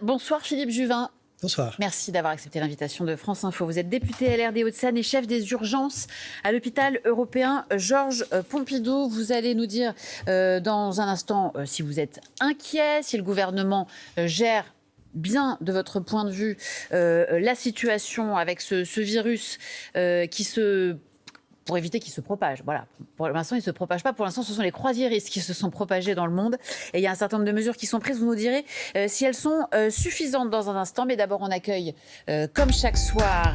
Bonsoir Philippe Juvin. Bonsoir. Merci d'avoir accepté l'invitation de France Info. Vous êtes député LR des Hauts-de-Seine et chef des urgences à l'hôpital européen Georges Pompidou. Vous allez nous dire dans un instant si vous êtes inquiet, si le gouvernement gère bien, de votre point de vue, la situation avec ce virus pour éviter qu'il se propage. Voilà. Pour l'instant, il ne se propage pas. Pour l'instant, ce sont les croisiéristes qui se sont propagés dans le monde. Et il y a un certain nombre de mesures qui sont prises. Vous nous direz si elles sont suffisantes dans un instant. Mais d'abord, on accueille, comme chaque soir,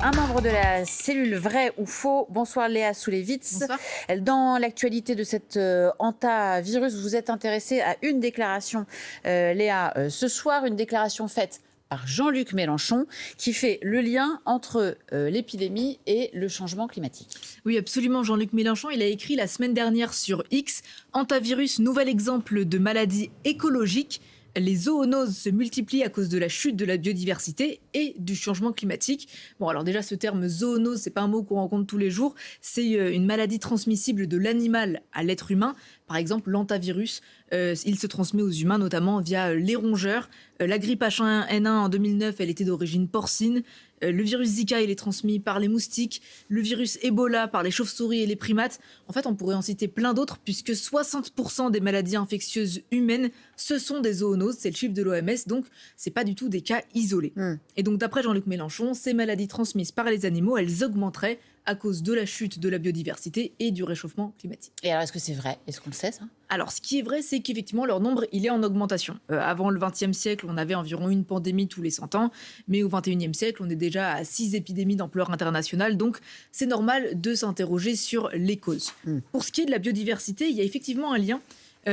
un membre de la cellule Vrai ou Faux. Bonsoir Léa Soulevitz. Bonsoir. Dans l'actualité de cet hantavirus, vous êtes intéressée à une déclaration, Léa, ce soir, une déclaration faite par Jean-Luc Mélenchon, qui fait le lien entre l'épidémie et le changement climatique. Oui, absolument. Jean-Luc Mélenchon, il a écrit la semaine dernière sur X « Hantavirus, nouvel exemple de maladie écologique. Les zoonoses se multiplient à cause de la chute de la biodiversité et du changement climatique. » Bon, alors déjà, ce terme zoonose, c'est pas un mot qu'on rencontre tous les jours. C'est une maladie transmissible de l'animal à l'être humain. Par exemple, l'hantavirus, il se transmet aux humains, notamment via les rongeurs. La grippe H1N1 en 2009, elle était d'origine porcine. Le virus Zika, il est transmis par les moustiques. Le virus Ebola par les chauves-souris et les primates. En fait, on pourrait en citer plein d'autres, puisque 60% des maladies infectieuses humaines, ce sont des zoonoses. C'est le chiffre de l'OMS, donc c'est pas du tout des cas isolés. Et donc, d'après Jean-Luc Mélenchon, ces maladies transmises par les animaux, elles augmenteraient à cause de la chute de la biodiversité et du réchauffement climatique. Et alors, est-ce que c'est vrai? Est-ce qu'on le sait, ça? Alors, ce qui est vrai, c'est qu'effectivement, leur nombre, il est en augmentation. Avant le XXe siècle, on avait environ une pandémie tous les 100 ans, mais au XXIe siècle, on est déjà à 6 épidémies d'ampleur internationale, donc c'est normal de s'interroger sur les causes. Pour ce qui est de la biodiversité, il y a effectivement un lien,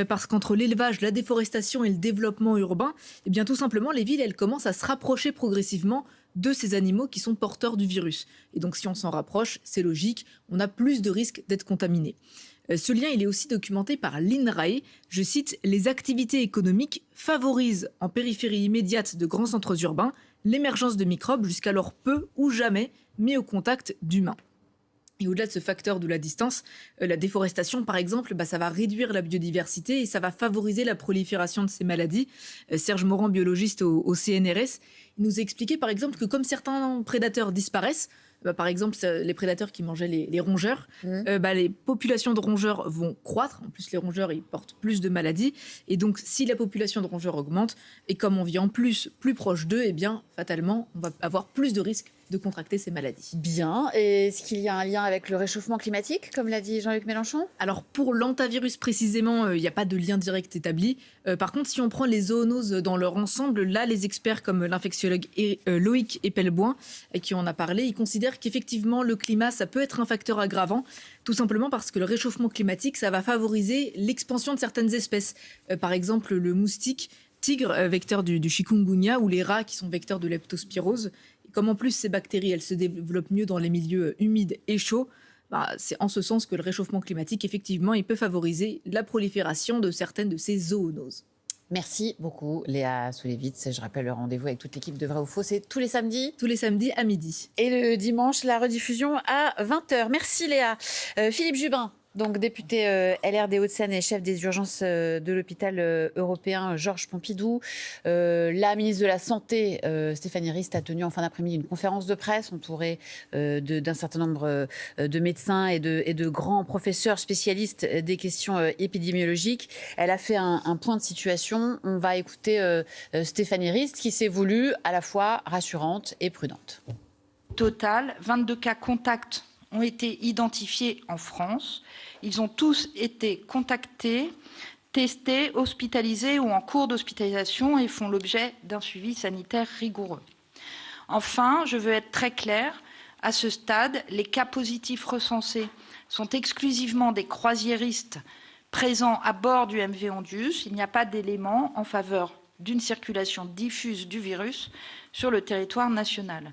parce qu'entre l'élevage, la déforestation et le développement urbain, eh bien, tout simplement, les villes, elles commencent à se rapprocher progressivement de ces animaux qui sont porteurs du virus. Et donc, si on s'en rapproche, c'est logique, on a plus de risques d'être contaminé. Ce lien, il est aussi documenté par l'INRAE. Je cite, « Les activités économiques favorisent en périphérie immédiate de grands centres urbains l'émergence de microbes jusqu'alors peu ou jamais mis au contact d'humains ». Et au-delà de ce facteur de la distance, la déforestation, par exemple, ça va réduire la biodiversité et ça va favoriser la prolifération de ces maladies. Serge Morand, biologiste au CNRS, il nous a expliqué, par exemple, que comme certains prédateurs disparaissent, par exemple, les prédateurs qui mangeaient les rongeurs, les populations de rongeurs vont croître. En plus, les rongeurs, ils portent plus de maladies. Et donc, si la population de rongeurs augmente, et comme on vit en plus proche d'eux, eh bien, fatalement, on va avoir plus de risques de contracter ces maladies. Bien. Et est-ce qu'il y a un lien avec le réchauffement climatique, comme l'a dit Jean-Luc Mélenchon? Alors, pour l'hantavirus précisément, il n'y a pas de lien direct établi. Par contre, si on prend les zoonoses dans leur ensemble, là, les experts comme l'infectiologue Loïc Epelboin, qui en a parlé, ils considèrent qu'effectivement, le climat, ça peut être un facteur aggravant, tout simplement parce que le réchauffement climatique, ça va favoriser l'expansion de certaines espèces. Par exemple, le moustique tigre, vecteur du chikungunya, ou les rats qui sont vecteurs de leptospirose. Et comme en plus, ces bactéries, elles se développent mieux dans les milieux humides et chauds, c'est en ce sens que le réchauffement climatique, effectivement, il peut favoriser la prolifération de certaines de ces zoonoses. Merci beaucoup, Léa Soulevitz. Je rappelle le rendez-vous avec toute l'équipe de Vrai ou Faux. C'est tous les samedis? Tous les samedis à midi. Et le dimanche, la rediffusion à 20h. Merci, Léa. Philippe Juvin, donc député LR des Hauts-de-Seine et chef des urgences de l'hôpital européen Georges Pompidou. La ministre de la Santé, Stéphanie Rist, a tenu en fin d'après-midi une conférence de presse entourée d'un certain nombre de médecins et de grands professeurs spécialistes des questions épidémiologiques. Elle a fait un point de situation. On va écouter Stéphanie Rist, qui s'est voulue à la fois rassurante et prudente. Total, 22 cas contacts ont été identifiés en France. Ils ont tous été contactés, testés, hospitalisés ou en cours d'hospitalisation et font l'objet d'un suivi sanitaire rigoureux. Enfin, je veux être très claire, à ce stade, les cas positifs recensés sont exclusivement des croisiéristes présents à bord du MV Ondius. Il n'y a pas d'éléments en faveur d'une circulation diffuse du virus sur le territoire national.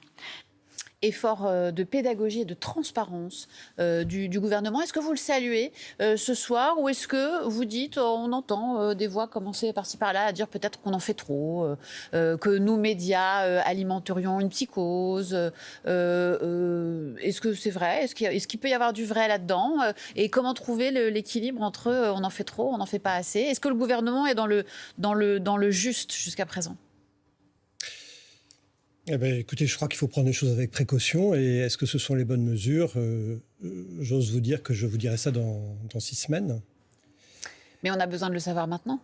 Effort de pédagogie et de transparence du gouvernement. Est-ce que vous le saluez ce soir ou est-ce que vous dites, on entend des voix commencer par-ci par-là à dire peut-être qu'on en fait trop, que nous, médias, alimenterions une psychose? Est-ce que c'est vrai? Est-ce qu'il peut y avoir du vrai là-dedans? Et comment trouver l'équilibre entre on en fait trop, on n'en fait pas assez? Est-ce que le gouvernement est dans le juste jusqu'à présent? Écoutez, je crois qu'il faut prendre les choses avec précaution. Et est-ce que ce sont les bonnes mesures ? J'ose vous dire que je vous dirai ça dans 6 semaines. Mais on a besoin de le savoir maintenant.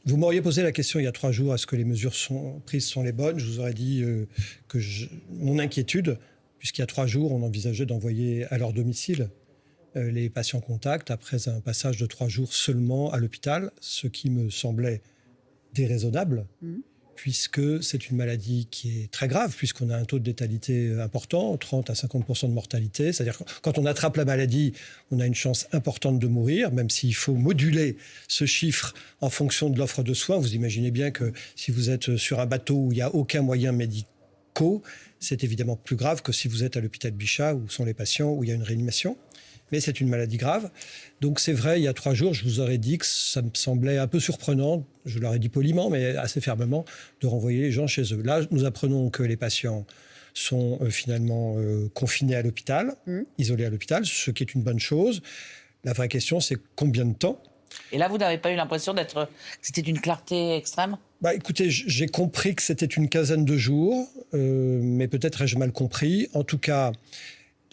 Vous m'auriez posé la question il y a 3 jours, est-ce que les mesures prises sont les bonnes ? Je vous aurais dit que mon inquiétude, puisqu'il y a 3 jours, on envisageait d'envoyer à leur domicile les patients contacts après un passage de 3 jours seulement à l'hôpital, ce qui me semblait déraisonnable. Puisque c'est une maladie qui est très grave, puisqu'on a un taux de létalité important, 30 à 50% de mortalité. C'est-à-dire que quand on attrape la maladie, on a une chance importante de mourir, même s'il faut moduler ce chiffre en fonction de l'offre de soins. Vous imaginez bien que si vous êtes sur un bateau où il n'y a aucun moyen médical, c'est évidemment plus grave que si vous êtes à l'hôpital Bichat, où sont les patients, où il y a une réanimation. Mais c'est une maladie grave. Donc c'est vrai, il y a 3 jours, je vous aurais dit que ça me semblait un peu surprenant, je leur ai dit poliment, mais assez fermement, de renvoyer les gens chez eux. Là, nous apprenons que les patients sont finalement confinés à l'hôpital, isolés à l'hôpital, ce qui est une bonne chose. La vraie question, c'est combien de temps ? Et là, vous n'avez pas eu l'impression que c'était une clarté extrême ? Écoutez, j'ai compris que c'était une quinzaine de jours, mais peut-être ai-je mal compris. En tout cas,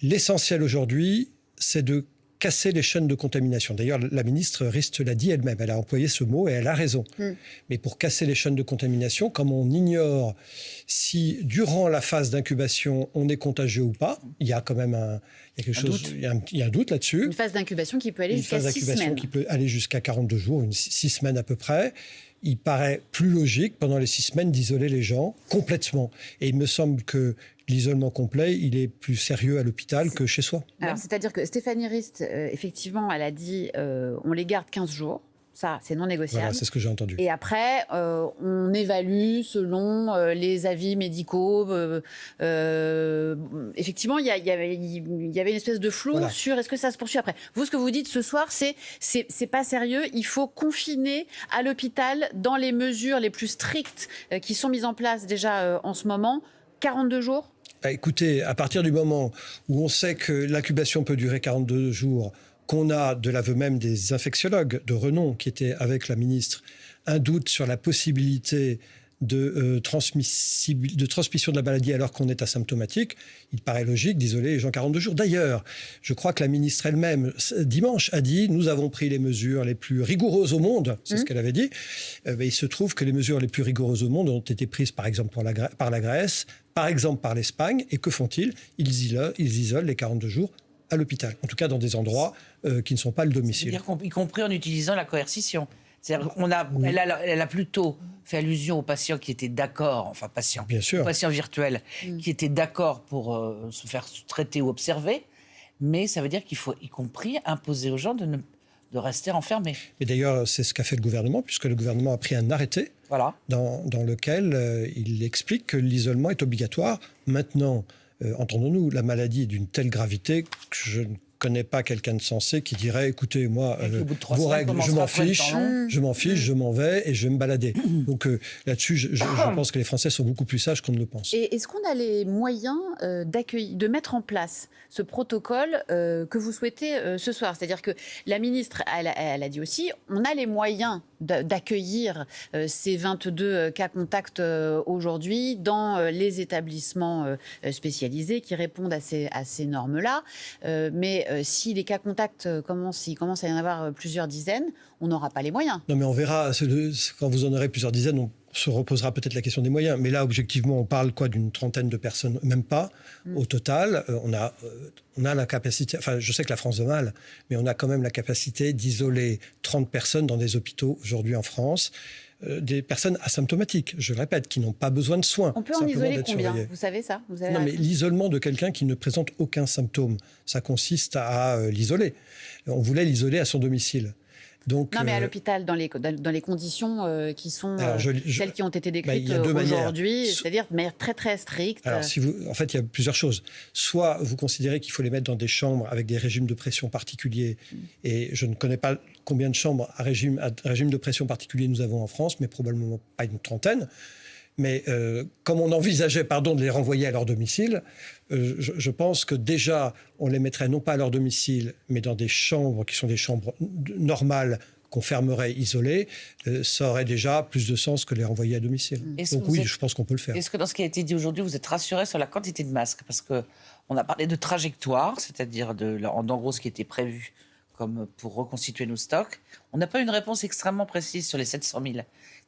l'essentiel aujourd'hui, c'est de casser les chaînes de contamination. D'ailleurs, la ministre Rist l'a dit elle-même, elle a employé ce mot et elle a raison. Mais pour casser les chaînes de contamination, comme on ignore si durant la phase d'incubation on est contagieux ou pas, il y a quand même il y a un doute là-dessus. Une phase d'incubation qui peut aller jusqu'à 6 semaines. Une phase d'incubation qui peut aller jusqu'à 42 jours, 6 semaines à peu près. Il paraît plus logique, pendant les 6 semaines, d'isoler les gens complètement. Et il me semble que l'isolement complet, il est plus sérieux à l'ôpital que chez soi. Alors, c'est-à-dire que Stéphanie Rist, effectivement, elle a dit on les garde 15 jours. Ça, c'est non négociable. Voilà, c'est ce que j'ai entendu. Et après, on évalue selon les avis médicaux. Effectivement, il y avait une espèce de flou sur est-ce que ça se poursuit après. Vous, ce que vous dites ce soir, c'est pas sérieux. Il faut confiner à l'hôpital dans les mesures les plus strictes qui sont mises en place déjà en ce moment. 42 jours ? Écoutez, à partir du moment où on sait que l'incubation peut durer 42 jours, qu'on a, de l'aveu même des infectiologues de renom qui étaient avec la ministre, un doute sur la possibilité de transmission de la maladie alors qu'on est asymptomatique, il paraît logique d'isoler les gens 42 jours. D'ailleurs, je crois que la ministre elle-même, dimanche, a dit « Nous avons pris les mesures les plus rigoureuses au monde », c'est ce qu'elle avait dit. Mais il se trouve que les mesures les plus rigoureuses au monde ont été prises par exemple par la Grèce, par exemple par l'Espagne. Et que font-ils ? Ils isolent les 42 jours à l'hôpital, en tout cas dans des endroits qui ne sont pas le domicile. C'est-à-dire y compris en utilisant la coercition. Elle a plutôt fait allusion aux patients qui étaient d'accord, enfin patients, bien sûr, aux patients virtuels, qui étaient d'accord pour se faire traiter ou observer, mais ça veut dire qu'il faut y compris imposer aux gens de rester enfermés. Et d'ailleurs, c'est ce qu'a fait le gouvernement, puisque le gouvernement a pris un arrêté dans lequel il explique que l'isolement est obligatoire. Maintenant, entendons-nous, la maladie est d'une telle gravité que je ne connais pas quelqu'un de sensé qui dirait écoutez, moi, vos règles, je m'en fiche, je m'en vais et je vais me balader. Donc là-dessus, je pense que les Français sont beaucoup plus sages qu'on ne le pense. Et est-ce qu'on a les moyens de mettre en place ce protocole que vous souhaitez ce soir ? C'est-à-dire que la ministre, elle a dit aussi, on a les moyens d'accueillir ces 22 cas contacts aujourd'hui dans les établissements spécialisés qui répondent à ces normes-là. Mais si les cas contacts il commence à y en avoir plusieurs dizaines, on n'aura pas les moyens. Non, mais on verra. Quand vous en aurez plusieurs dizaines, on se reposera peut-être la question des moyens. Mais là, objectivement, on parle d'une trentaine de personnes, même pas. Au total, on a la capacité, enfin, je sais que la France va mal, mais on a quand même la capacité d'isoler 30 personnes dans des hôpitaux aujourd'hui en France. Des personnes asymptomatiques, je le répète, qui n'ont pas besoin de soins. On peut en isoler combien ? Vous savez ça ? Non, mais l'isolement de quelqu'un qui ne présente aucun symptôme, ça consiste à l'isoler. On voulait l'isoler à son domicile. Donc, non, mais à l'hôpital, dans les conditions qui sont celles qui ont été décrites aujourd'hui, c'est-à-dire de manière très très stricte. Alors, en fait, il y a plusieurs choses. Soit vous considérez qu'il faut les mettre dans des chambres avec des régimes de pression particuliers, et je ne connais pas combien de chambres à régime de pression particulier nous avons en France, mais probablement pas une trentaine. Mais comme on envisageait de les renvoyer à leur domicile, je pense que déjà, on les mettrait non pas à leur domicile, mais dans des chambres qui sont des chambres normales, qu'on fermerait isolés, ça aurait déjà plus de sens que les renvoyer à domicile. Donc oui, je pense qu'on peut le faire. Est-ce que dans ce qui a été dit aujourd'hui, vous êtes rassuré sur la quantité de masques? Parce qu'on a parlé de trajectoire, c'est-à-dire en gros ce qui était prévu comme pour reconstituer nos stocks. On n'a pas une réponse extrêmement précise sur les 700 000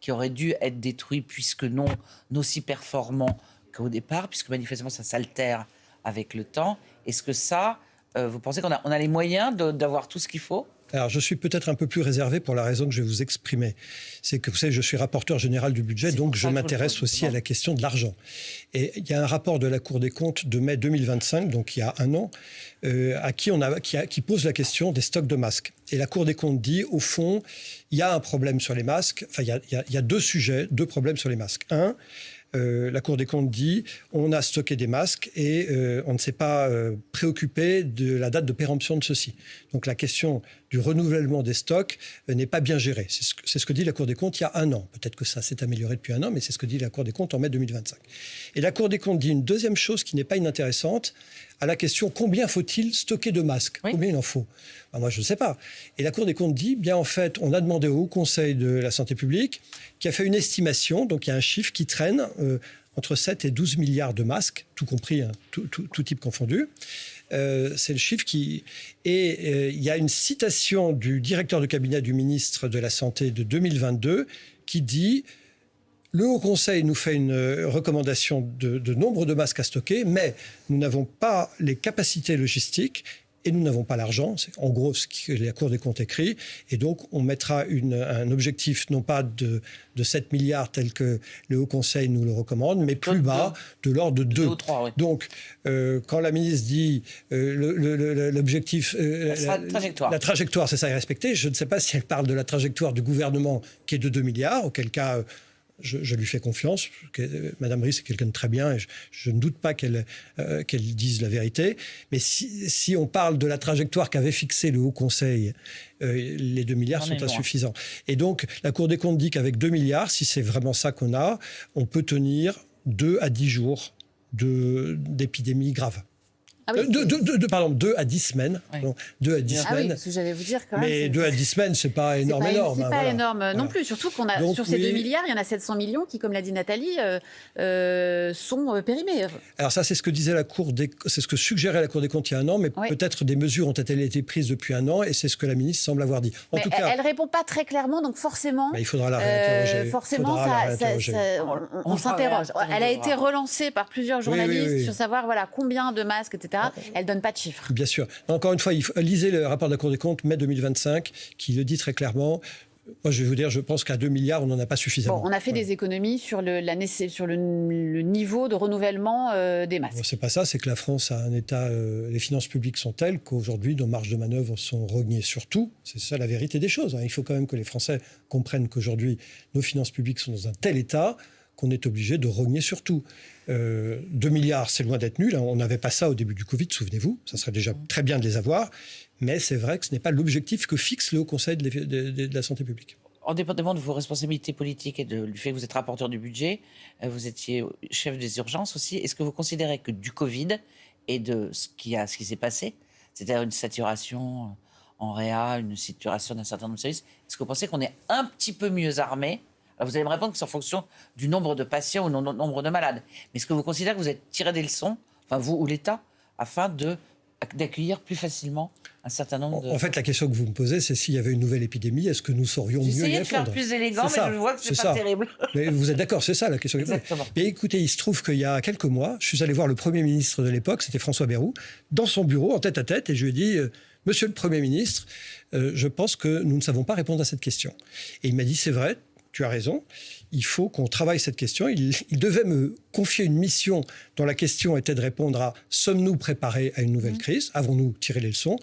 qui auraient dû être détruits puisque non aussi performants qu'au départ, puisque manifestement ça s'altère avec le temps. Est-ce que ça, vous pensez qu'on a les moyens d'avoir tout ce qu'il faut? Alors, je suis peut-être un peu plus réservé pour la raison que je vais vous exprimer. C'est que, vous savez, je suis rapporteur général du budget, donc je m'intéresse aussi à la question de l'argent. Et il y a un rapport de la Cour des comptes de mai 2025, donc il y a un an, qui pose la question des stocks de masques. Et la Cour des comptes dit, au fond, il y a un problème sur les masques. Enfin, il y a deux problèmes sur les masques. La Cour des comptes dit on a stocké des masques et on ne s'est pas préoccupé de la date de péremption de ceux-ci. Donc la question du renouvellement des stocks n'est pas bien gérée. C'est ce que dit la Cour des comptes il y a un an. Peut-être que ça s'est amélioré depuis un an, mais c'est ce que dit la Cour des comptes en mai 2025. Et la Cour des comptes dit une deuxième chose qui n'est pas inintéressante à la question combien faut-il stocker de masques? Oui. Combien il en faut? Moi, je ne sais pas. Et la Cour des comptes dit, bien en fait, on a demandé au Haut Conseil de la santé publique qui a fait une estimation, donc il y a un chiffre qui traîne entre 7 et 12 milliards de masques, tout compris, hein, tout type confondu. C'est le chiffre qui... Et il y a une citation du directeur de cabinet du ministre de la Santé de 2022 qui dit... Le Haut Conseil nous fait une recommandation de nombre de masques à stocker, mais nous n'avons pas les capacités logistiques et nous n'avons pas l'argent. C'est en gros ce que la Cour des comptes écrit. Et donc, on mettra un objectif, non pas de 7 milliards tel que le Haut Conseil nous le recommande, mais plus bas, de l'ordre de 2. 2 ou 3, oui. Donc, quand la ministre dit l'objectif... la trajectoire, c'est ça, est respecté. Je ne sais pas si elle parle de la trajectoire du gouvernement qui est de 2 milliards, auquel cas... Je lui fais confiance. Madame Ries est quelqu'un de très bien et je ne doute pas qu'elle dise la vérité. Mais si on parle de la trajectoire qu'avait fixée le Haut Conseil, les 2 milliards sont insuffisants. Et donc, la Cour des comptes dit qu'avec 2 milliards, si c'est vraiment ça qu'on a, on peut tenir 2 à 10 jours d'épidémie grave. Ah oui, 2 à 10 semaines. Oui. 2 à 10 semaines. Oui, parce que j'allais vous dire quand même. Mais 2 à 10 semaines, c'est pas énorme. C'est pas énorme non plus. Surtout qu'on a, sur ces 2 milliards, il y en a 700 millions qui, comme l'a dit Nathalie, sont périmés. Alors ça, c'est ce que disait c'est ce que suggérait la Cour des comptes il y a un an, mais peut-être des mesures ont-elles été prises depuis un an, et c'est ce que la ministre semble avoir dit. En tout cas, elle répond pas très clairement, donc forcément. Il faudra la réinterroger. Forcément, on s'interroge. Elle a été relancée par plusieurs journalistes sur savoir combien de masques, etc. Elle ne donne pas de chiffres. Bien sûr. Encore une fois, lisez le rapport de la Cour des comptes, mai 2025, qui le dit très clairement. Moi, je vais vous dire, je pense qu'à 2 milliards, on n'en a pas suffisamment. Bon, on a fait des économies sur le niveau de renouvellement des masques. Bon, c'est pas ça, c'est que la France a un état... les finances publiques sont telles qu'aujourd'hui, nos marges de manœuvre sont rognées sur tout. C'est ça la vérité des choses. Il faut quand même que les Français comprennent qu'aujourd'hui, nos finances publiques sont dans un tel état qu'on est obligé de rogner sur tout. 2 milliards, c'est loin d'être nul. On n'avait pas ça au début du Covid, souvenez-vous. Ça serait déjà très bien de les avoir. Mais c'est vrai que ce n'est pas l'objectif que fixe le Haut Conseil de la santé publique. Indépendamment de vos responsabilités politiques et du fait que vous êtes rapporteur du budget, vous étiez chef des urgences aussi. Est-ce que vous considérez que du Covid et de ce qui s'est passé, c'est-à-dire une saturation en réa, une saturation d'un certain nombre de services, est-ce que vous pensez qu'on est un petit peu mieux armé? Alors vous allez me répondre que c'est en fonction du nombre de patients ou du nombre de malades. Mais est-ce que vous considérez que vous êtes tiré des leçons, enfin vous ou l'État, afin d'accueillir plus facilement un certain nombre de... En fait, la question que vous me posez, c'est s'il y avait une nouvelle épidémie, est-ce que nous saurions mieux y répondre? J'essayais de faire plus élégant, mais je vois que c'est pas terrible. Mais vous êtes d'accord, c'est ça la question. Exactement. Mais écoutez, il se trouve qu'il y a quelques mois, je suis allé voir le Premier ministre de l'époque, c'était François Bayrou, dans son bureau, en tête-à-tête, et je lui ai dit... Monsieur le Premier ministre, je pense que nous ne savons pas répondre à cette question. Et il m'a dit, c'est vrai, tu as raison, il faut qu'on travaille cette question. Il devait me confier une mission dont la question était de répondre à « Sommes-nous préparés à une nouvelle crise ? Avons-nous tiré les leçons ?»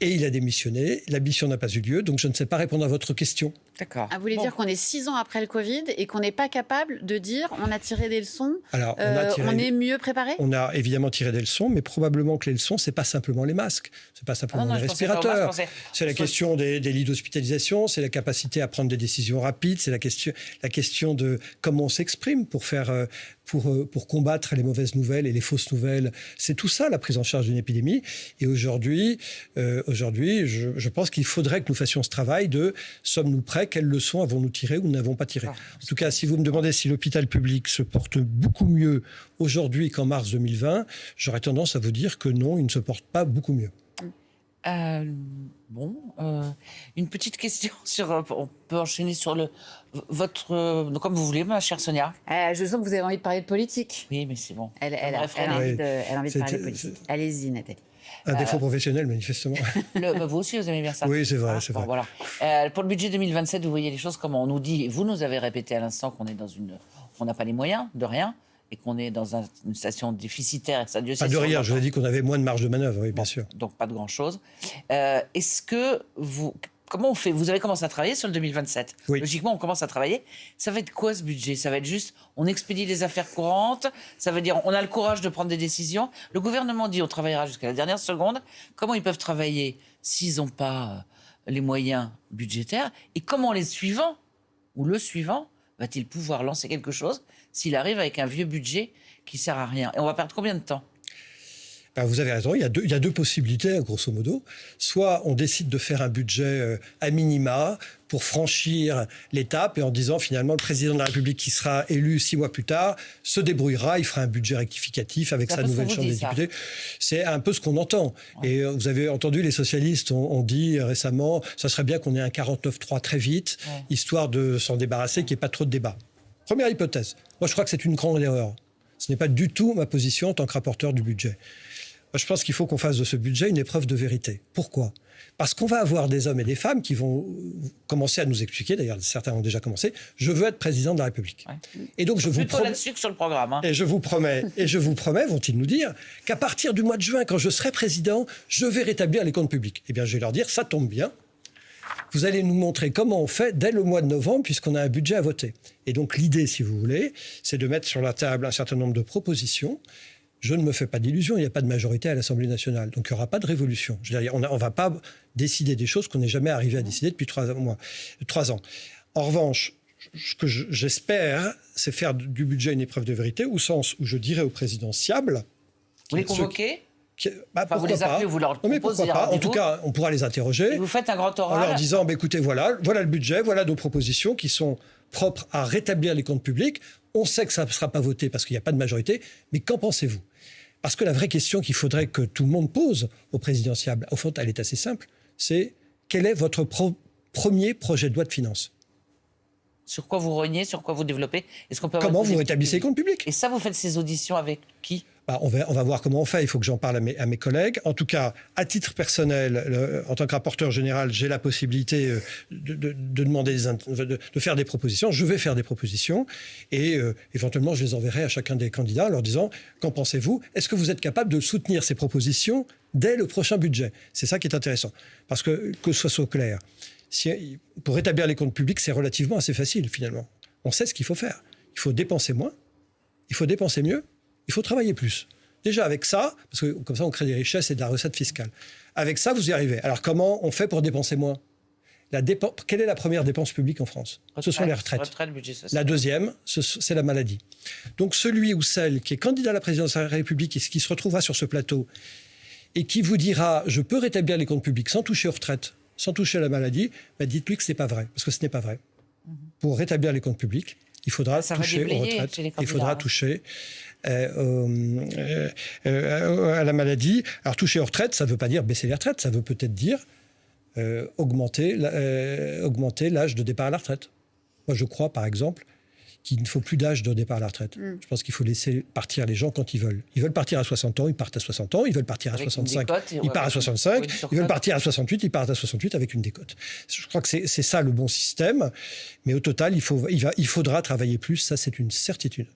Et il a démissionné, la mission n'a pas eu lieu, donc je ne sais pas répondre à votre question. D'accord. Vous voulez dire qu'on est 6 ans après le Covid et qu'on n'est pas capable de dire on a tiré des leçons, Alors, on est mieux préparé? On a évidemment tiré des leçons, mais probablement que les leçons, c'est pas simplement les masques, c'est pas simplement les respirateurs. C'est la question des lits d'hospitalisation, c'est la capacité à prendre des décisions rapides, c'est la question de comment on s'exprime pour combattre les mauvaises nouvelles et les fausses nouvelles. C'est tout ça, la prise en charge d'une épidémie. Et aujourd'hui, je pense qu'il faudrait que nous fassions ce travail de sommes-nous prêts, quelles leçons avons-nous tirées ou n'avons pas tirées. En tout cas, si vous me demandez si l'hôpital public se porte beaucoup mieux aujourd'hui qu'en mars 2020, j'aurais tendance à vous dire que non, il ne se porte pas beaucoup mieux. Une petite question sur. On peut enchaîner sur votre. Comme vous voulez, ma chère Sonia. Je sens que vous avez envie de parler de politique. Oui, mais c'est bon. Elle a envie de parler de politique. Allez-y, Nathalie. Un défaut professionnel, manifestement. Vous aussi, vous aimez bien ça. Oui, c'est vrai. Bon, voilà. Pour le budget 2027, vous voyez les choses comment on nous dit. Vous nous avez répété à l'instant qu'on est on n'a pas les moyens de rien et qu'on est dans une situation déficitaire. Ça, Dieu sait pas de rien. Je vous ai dit qu'on avait moins de marge de manœuvre, oui, bien sûr. Donc pas de grand-chose. Est-ce que comment on fait? Vous avez commencé à travailler sur le 2027. Oui. Logiquement, on commence à travailler. Ça va être quoi ce budget? Ça va être juste, on expédie les affaires courantes. Ça veut dire, on a le courage de prendre des décisions. Le gouvernement dit, on travaillera jusqu'à la dernière seconde. Comment ils peuvent travailler s'ils n'ont pas les moyens budgétaires? Et comment les suivants ou le suivant va-t-il pouvoir lancer quelque chose s'il arrive avec un vieux budget qui sert à rien? Et on va perdre combien de temps? Vous avez raison, il y a deux possibilités, grosso modo. Soit on décide de faire un budget à minima pour franchir l'étape et en disant finalement le président de la République qui sera élu 6 mois plus tard se débrouillera, il fera un budget rectificatif avec sa nouvelle chambre des députés. C'est un peu ce qu'on entend. Ouais. Et vous avez entendu, les socialistes ont dit récemment, ça serait bien qu'on ait un 49-3 très vite, histoire de s'en débarrasser, qu'il n'y ait pas trop de débat. Première hypothèse. Moi, je crois que c'est une grande erreur. Ce n'est pas du tout ma position en tant que rapporteur du budget. Moi, je pense qu'il faut qu'on fasse de ce budget une épreuve de vérité. Pourquoi ? Parce qu'on va avoir des hommes et des femmes qui vont commencer à nous expliquer, d'ailleurs certains ont déjà commencé, je veux être président de la République. Ouais. Et donc je vous promets là-dessus que sur le programme. Hein. Et je vous promets, vont-ils nous dire, qu'à partir du mois de juin, quand je serai président, je vais rétablir les comptes publics. Eh bien, je vais leur dire, ça tombe bien. Vous allez nous montrer comment on fait dès le mois de novembre, puisqu'on a un budget à voter. Et donc l'idée, si vous voulez, c'est de mettre sur la table un certain nombre de propositions. Je ne me fais pas d'illusions, il n'y a pas de majorité à l'Assemblée nationale. Donc il n'y aura pas de révolution. Je veux dire, on ne va pas décider des choses qu'on n'est jamais arrivé à décider depuis 3 ans. En revanche, ce que j'espère, c'est faire du budget une épreuve de vérité, au sens où je dirais au présidentiable... Vous les convoquez ? Vous les appelez, vous leur proposez. Mais pourquoi pas ? En tout cas, on pourra les interroger. Et vous faites un grand oral. En leur disant, écoutez, voilà le budget, voilà nos propositions qui sont propres à rétablir les comptes publics. On sait que ça ne sera pas voté parce qu'il n'y a pas de majorité, mais qu'en pensez-vous ? Parce que la vraie question qu'il faudrait que tout le monde pose au présidentiable, au fond, elle est assez simple, c'est quel est votre premier projet de loi de finances ? Sur quoi vous reniez, sur quoi vous développez ? Est-ce qu'on peut Comment vous rétablissez les comptes publics ? Et ça, vous faites ces auditions avec qui ? On va voir comment on fait. Il faut que j'en parle à mes collègues. En tout cas, à titre personnel, en tant que rapporteur général, j'ai la possibilité de demander, de faire des propositions. Je vais faire des propositions et éventuellement, je les enverrai à chacun des candidats en leur disant « Qu'en pensez-vous ? Est-ce que vous êtes capable de soutenir ces propositions dès le prochain budget ?» C'est ça qui est intéressant. Parce que ce soit clair, pour rétablir les comptes publics, c'est relativement assez facile finalement. On sait ce qu'il faut faire. Il faut dépenser moins, il faut dépenser mieux, il faut travailler plus. Déjà avec ça, parce que comme ça on crée des richesses et de la recette fiscale. Avec ça, vous y arrivez. Alors comment on fait pour dépenser moins ? Quelle est la première dépense publique en France ? Ce sont les retraites. La deuxième, c'est la maladie. Donc celui ou celle qui est candidat à la présidence de la République et qui se retrouvera sur ce plateau et qui vous dira « je peux rétablir les comptes publics sans toucher aux retraites, sans toucher à la maladie », dites-lui que ce n'est pas vrai, parce que ce n'est pas vrai. Pour rétablir les comptes publics, il faudra toucher aux retraites, il faudra toucher à la maladie. Alors toucher aux retraites, ça ne veut pas dire baisser les retraites, ça veut peut-être dire augmenter l'âge de départ à la retraite. Moi, je crois, par exemple, qu'il ne faut plus d'âge de départ à la retraite. Je pense qu'il faut laisser partir les gens quand ils veulent. Ils veulent partir à 60 ans, ils partent à 60 ans. Ils veulent partir à 65, ils partent à 65. Ils veulent partir à 68, ils partent à 68 avec une décote. Je crois que c'est ça le bon système. Mais au total, il faudra travailler plus. Ça, c'est une certitude.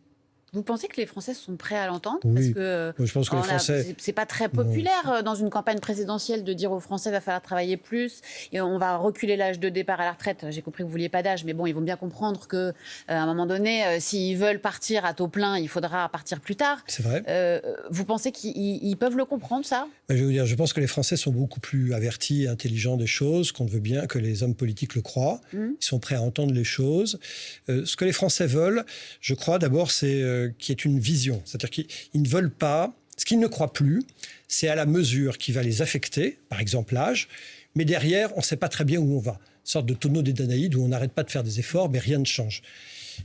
Vous pensez que les Français sont prêts à l'entendre? Oui. Parce que Moi, je pense que les Français... c'est pas très populaire dans une campagne présidentielle de dire aux Français va falloir travailler plus et on va reculer l'âge de départ à la retraite. J'ai compris que vous vouliez pas d'âge, mais bon, ils vont bien comprendre que à un moment donné, s'ils veulent partir à taux plein, il faudra partir plus tard. C'est vrai. Vous pensez qu'ils peuvent le comprendre, ça? Je vais vous dire, je pense que les Français sont beaucoup plus avertis et intelligents des choses qu'on veut bien que les hommes politiques le croient. Ils sont prêts à entendre les choses. Ce que les Français veulent, je crois d'abord, c'est qu'il y ait une vision. C'est-à-dire qu'ils ne veulent pas, ce qu'ils ne croient plus, c'est à la mesure qui va les affecter, par exemple l'âge, mais derrière, on ne sait pas très bien où on va. Une sorte de tonneau des Danaïdes où on n'arrête pas de faire des efforts, mais rien ne change.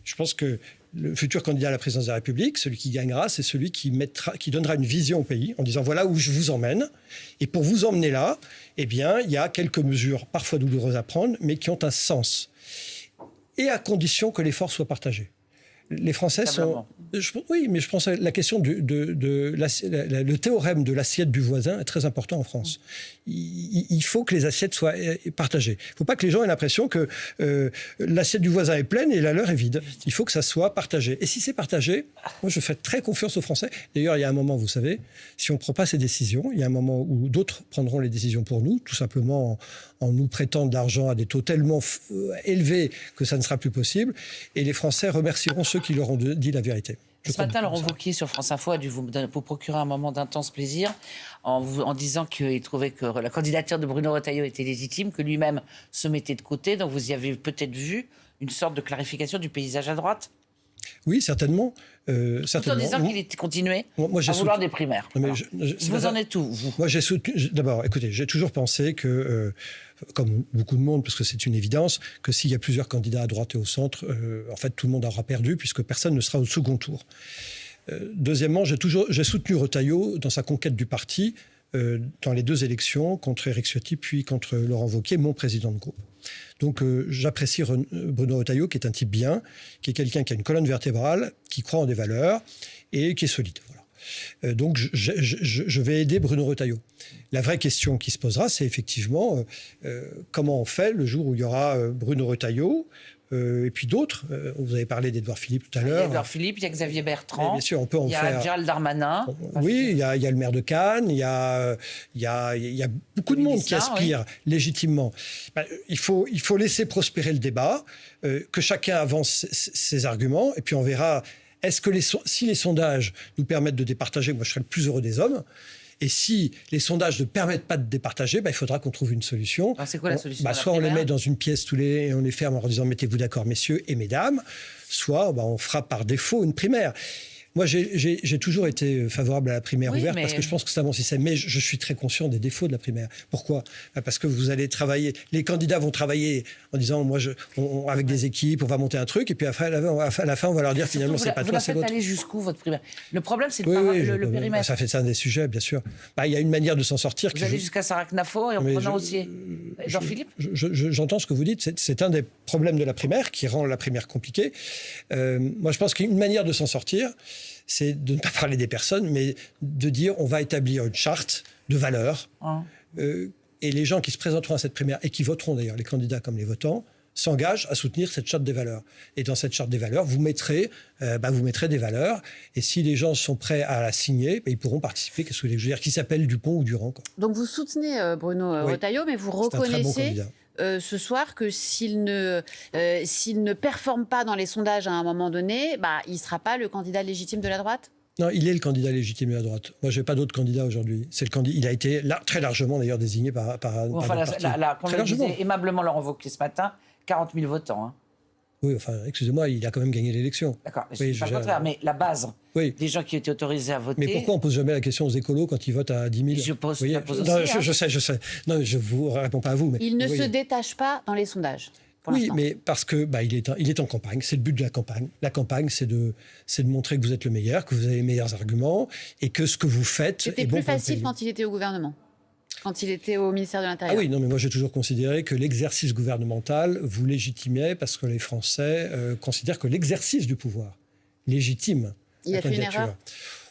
Je pense que le futur candidat à la présidence de la République, celui qui gagnera, c'est celui qui donnera une vision au pays en disant voilà où je vous emmène. Et pour vous emmener là, eh bien, il y a quelques mesures parfois douloureuses à prendre, mais qui ont un sens. Et à condition que l'effort soit partagé. Les Français sont... Oui, mais je pense que la question le théorème de l'assiette du voisin est très important en France. Il faut que les assiettes soient partagées. Il ne faut pas que les gens aient l'impression que l'assiette du voisin est pleine et la leur est vide. Il faut que ça soit partagé. Et si c'est partagé, moi je fais très confiance aux Français. D'ailleurs, il y a un moment, vous savez, si on ne prend pas ces décisions, il y a un moment où d'autres prendront les décisions pour nous, tout simplement en nous prêtant de l'argent à des taux tellement élevés que ça ne sera plus possible. Et les Français remercieront ceux qui leur ont dit la vérité. Ce matin, Laurent Wauquiez sur France Info a dû vous procurer un moment d'intense plaisir en disant qu'il trouvait que la candidature de Bruno Retailleau était légitime, que lui-même se mettait de côté. Donc vous y avez peut-être vu une sorte de clarification du paysage à droite? Oui, certainement. Tout en disant qu'il était continué à vouloir des primaires. Vous en êtes où, vous? Moi, j'ai soutenu... D'abord, écoutez, j'ai toujours pensé que, comme beaucoup de monde, parce que c'est une évidence, que s'il y a plusieurs candidats à droite et au centre, en fait, tout le monde aura perdu, puisque personne ne sera au second tour. Deuxièmement, j'ai soutenu Retailleau dans sa conquête du parti, dans les 2 élections, contre Éric Ciotti, puis contre Laurent Wauquiez, mon président de groupe. Donc j'apprécie Bruno Retailleau, qui est un type bien, qui est quelqu'un qui a une colonne vertébrale, qui croit en des valeurs et qui est solide. Voilà. Donc je vais aider Bruno Retailleau. La vraie question qui se posera, c'est effectivement comment on fait le jour où il y aura Bruno Retailleau, et puis d'autres. Vous avez parlé d'Édouard Philippe tout à l'heure. Il y a Édouard Philippe, il y a Xavier Bertrand. Bien sûr, on peut en faire. Il y a Gérald Darmanin. Oui, il y a le maire de Cannes, il y a beaucoup de monde qui aspire légitimement. Il faut laisser prospérer le débat, que chacun avance ses arguments, et puis on verra. Est-ce que si les sondages nous permettent de départager, moi je serai le plus heureux des hommes. Et si les sondages ne permettent pas de départager, il faudra qu'on trouve une solution. Alors c'est quoi la solution? Soit on les met dans une pièce et on les ferme en leur disant mettez-vous d'accord messieurs et mesdames, soit on fera par défaut une primaire. Moi, j'ai toujours été favorable à la primaire ouverte parce que je pense que c'est un bon système. Mais je suis très conscient des défauts de la primaire. Pourquoi? Parce que vous allez travailler, les candidats vont travailler en disant, avec des équipes, on va monter un truc, et puis à la fin, on va leur dire finalement, c'est pas toi, c'est l'autre. Vous la faites aller jusqu'où, votre primaire? Le problème, c'est le périmètre. Ça fait ça un des sujets, bien sûr. Il y a une manière de s'en sortir. Vous allez jusqu'à Sarah-Knafo et en prenant aussi Jean-Philippe? J'entends ce que vous dites. C'est un des problèmes de la primaire qui rend la primaire compliquée. Moi, je pense qu'une manière de s'en sortir, c'est de ne pas parler des personnes, mais de dire on va établir une charte de valeurs. Et les gens qui se présenteront à cette primaire, et qui voteront d'ailleurs, les candidats comme les votants, s'engagent à soutenir cette charte des valeurs. Et dans cette charte des valeurs, vous mettrez des valeurs. Et si les gens sont prêts à la signer, ils pourront participer. Qu'est-ce que je veux dire, qui s'appelle Dupont ou Durand, quoi. Donc vous soutenez Bruno Retailleau, mais vous reconnaissez ce soir que s'il ne performe pas dans les sondages à un moment donné, il ne sera pas le candidat légitime de la droite? Non, il est le candidat légitime de la droite. Moi, je n'ai pas d'autre candidat aujourd'hui. Il a été très largement d'ailleurs désigné par comme le disait aimablement Laurent Wauquiez ce matin, 40 000 votants. Oui, excusez-moi, il a quand même gagné l'élection. D'accord, mais pas le contraire, mais la base des gens qui étaient autorisés à voter... Mais pourquoi on ne pose jamais la question aux écolos quand ils votent à 10 000? Je pose aussi. Je sais. Non, je ne vous réponds pas à vous. Mais, il ne se détache pas dans les sondages. Oui, mais parce que il est en campagne. C'est le but de la campagne. La campagne, c'est de montrer que vous êtes le meilleur, que vous avez les meilleurs arguments et que ce que vous faites est bon pour le pays. C'était plus facile quand il était au gouvernement, quand il était au ministère de l'Intérieur. Ah oui, non, mais moi j'ai toujours considéré que l'exercice gouvernemental vous légitimait parce que les Français considèrent que l'exercice du pouvoir légitime la candidature.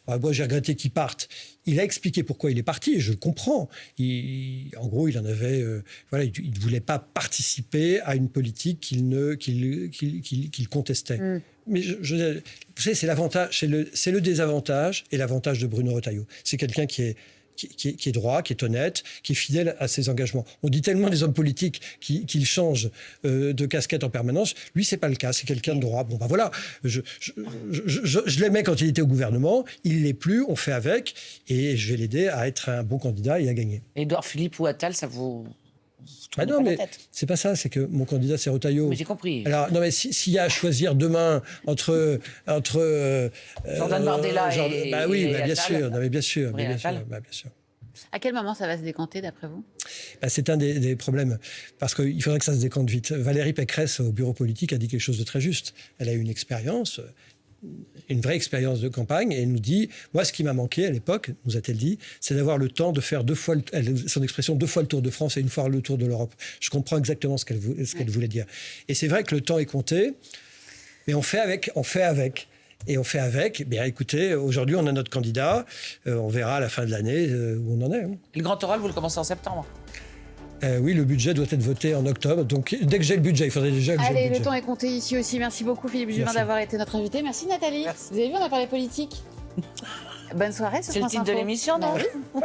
Moi, j'ai regretté qu'il parte. Il a expliqué pourquoi il est parti, et je le comprends. En gros, il en avait... voilà, il ne voulait pas participer à une politique qu'il contestait. Mais vous savez, c'est l'avantage, c'est le désavantage et l'avantage de Bruno Retailleau. C'est quelqu'un qui est droit, qui est honnête, qui est fidèle à ses engagements. On dit tellement des hommes politiques qu'ils changent de casquette en permanence. Lui, c'est pas le cas. C'est quelqu'un de droit. Bon, ben voilà. Je l'aimais quand il était au gouvernement. Il l'est plus. On fait avec. Et je vais l'aider à être un bon candidat et à gagner. Édouard Philippe ou Attal, ça vous... non, mais c'est pas ça. C'est que mon candidat, c'est Retailleau. Mais j'ai compris. Alors, non, mais s'il y a à choisir demain entre Jordan Bardella et bien Attal, sûr. Non, mais bien sûr. Bien sûr. À quel moment ça va se décanter, d'après vous ? C'est un des problèmes, parce qu'il faudrait que ça se décante vite. Valérie Pécresse, au bureau politique, a dit quelque chose de très juste. Elle a eu une expérience, une vraie expérience de campagne, et elle nous dit, moi, ce qui m'a manqué à l'époque, nous a-t-elle dit, c'est d'avoir le temps de faire 2 fois, son expression, 2 fois le tour de France et 1 fois le tour de l'Europe. Je comprends exactement ce qu'elle voulait dire. Et c'est vrai que le temps est compté, mais on fait avec. Et on fait avec. Bien, écoutez, aujourd'hui, on a notre candidat. On verra à la fin de l'année où on en est. Le grand oral, vous le commencez en septembre. Oui, le budget doit être voté en octobre. Donc, dès que j'ai le budget, il faudrait déjà que j'ai le budget. Allez, le temps est compté ici aussi. Merci beaucoup, Philippe Juvin, d'avoir été notre invité. Merci, Nathalie. Merci. Vous avez vu, on a parlé politique. Bonne soirée sur C'est le France titre de Info. l'émission, non ? Oui.